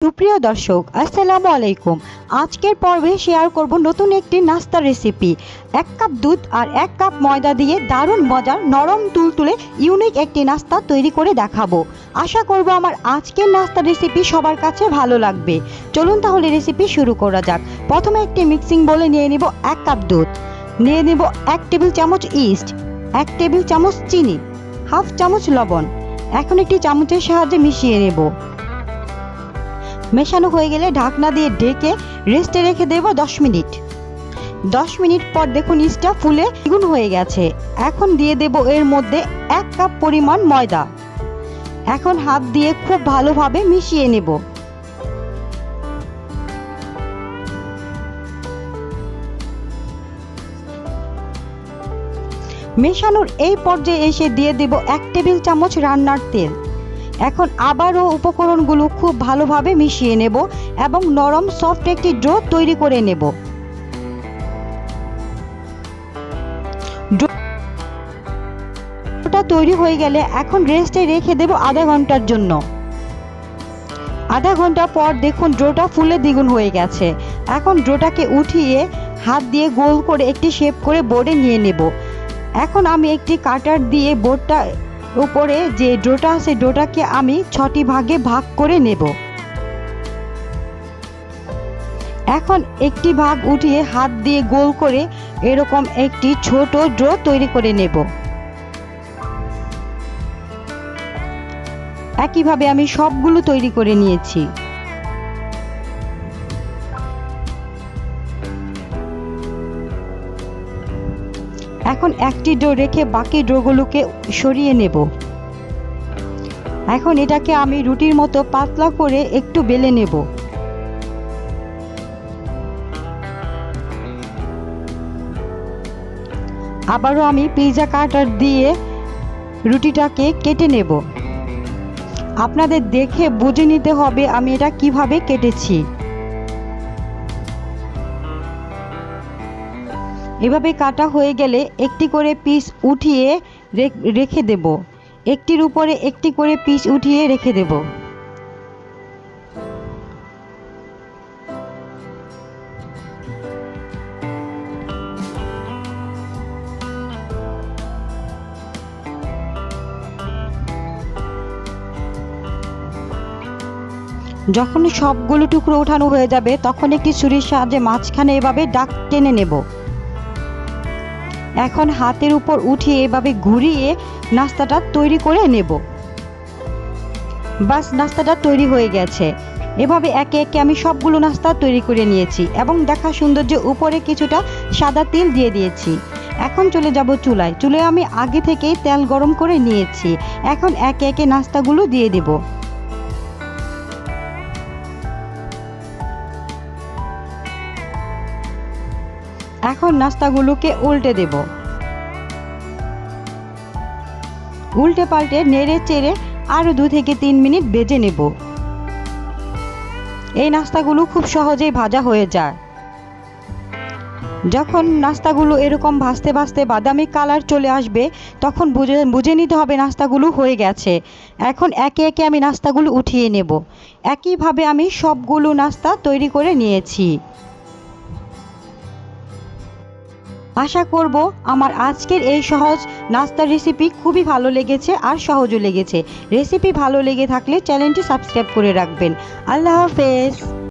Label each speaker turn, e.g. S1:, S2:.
S1: সুপ্রিয় দর্শক আসসালামু আলাইকুম। আজকের পর্বে শেয়ার করব নতুন একটি নাস্তার রেসিপি। 1 কাপ দুধ আর 1 কাপ ময়দা দিয়ে দারুণ মজার নরম তুলতুলে ইউনিক একটি নাস্তা তৈরি করে দেখাবো। আশা করব আমার আজকের নাস্তার রেসিপি সবার কাছে ভালো লাগবে। চলুন তাহলে রেসিপি শুরু করা যাক। প্রথমে একটি মিক্সিং বোলে নিয়ে নিব 1 কাপ দুধ, নিয়ে নিব 1 টেবিল চামচ ইস্ট, 1 টেবিল চামচ চিনি, হাফ চামচ লবণ। এখন একটি চামচের সাহায্যে মিশিয়ে নেব। মেশানো হয়ে গেলে ঢাকনা দিয়ে ঢেকে রেস্টে রেখে দেব 10 মিনিট। 10 মিনিট পর দেখুন ইস্টটা ফুলে দ্বিগুণ হয়ে গেছে। এখন দিয়ে দেব এর মধ্যে 1 কাপ পরিমাণ ময়দা। এখন হাত দিয়ে খুব ভালোভাবে মিশিয়ে নেব। মেশানোর এই পর্যায়ে এসে দিয়ে দেব 1 টেবিল চামচ রান্নার তেল। এখন আবারও উপকরণগুলো খুব ভালোভাবে মিশিয়ে নেব এবং নরম সফট একটি ডো তৈরি করে নেব। ডোটা তৈরি হয়ে গেলে এখন রেস্টে রেখে দেব আধা ঘন্টার জন্য। আধা ঘন্টা পর দেখুন ডোটা ফুলে দ্বিগুণ হয়ে গেছে। এখন ডোটাকে উঠিয়ে হাত দিয়ে গোল করে একটি শেপ করে বোর্ডে নিয়ে নেব। এখন আমি একটি কাটার দিয়ে বোর্ডটা উপরে যে ডোটা আছে ডোটাকে আমি 6টি ভাগে ভাগ করে নেব। এখন একটি ভাগ উঠিয়ে হাত দিয়ে গোল করে এরকম একটি ছোট ডো তৈরি করে নেব। একইভাবে আমি সবগুলো তৈরি করে নিয়েছি। এখন একটি ডো রেখে বাকি ডোগুলোকে সরিয়ে নেব। এখন এটাকে আমি রুটির মতো পাতলা করে একটু বেলে নেব। আবারও আমি পিৎজা কাটার দিয়ে রুটিটাকে কেটে নেব। আপনাদের দেখে বুঝে নিতে হবে আমি এটা কিভাবে কেটেছি। এভাবে কাটা হয়ে গেলে একটি করে পিস উঠিয়ে রেখে দেব। একটির উপরে একটি করে পিস উঠিয়ে রেখে দেব। যখন সবগুলো টুকরো ওঠানো হয়ে যাবে তখন একটি ছুরির সাহায্যে মাঝখানে এভাবে দাগ টেনে নেব। এখন হাতের উপর উঠিয়ে এভাবে ঘুরিয়ে নাস্তাটা তৈরি করে নেব। বাস নাস্তাটা তৈরি হয়ে গেছে। এভাবে একে একে আমি সবগুলো নাস্তা তৈরি করে নিয়েছি এবং দেখা সুন্দর যে উপরে কিছুটা সাদা তেল দিয়ে দিয়েছি। এখন চলে যাব চুলায়। চুলায় আমি আগে থেকেই তেল গরম করে নিয়েছি। এখন একে একে নাস্তাগুলো দিয়ে দেব। এখন নাস্তাগুলোকে উল্টে দেব। উল্টে পাল্টে নেড়ে চেড়ে আরো 2 থেকে 3 মিনিট ভেজে নেব। এই নাস্তাগুলো খুব সহজেই ভাজা হয়ে যায়। যখন নাস্তাগুলো এরকম ভাজতে ভাজতে বাদামি কালার চলে আসবে তখন বুঝে নিতে হবে নাস্তাগুলো হয়ে গেছে। এখন একে একে আমি নাস্তাগুলো উঠিয়ে নেব। একইভাবে আমি সবগুলো নাস্তা তৈরি করে নিয়েছি। আশা করব আমার আজকের এই সহজ নাস্তার রেসিপি খুবই ভালো লেগেছে আর সহজও লেগেছে। রেসিপি ভালো লেগে থাকলে চ্যানেলটি সাবস্ক্রাইব করে রাখবেন। আল্লাহ হাফেজ।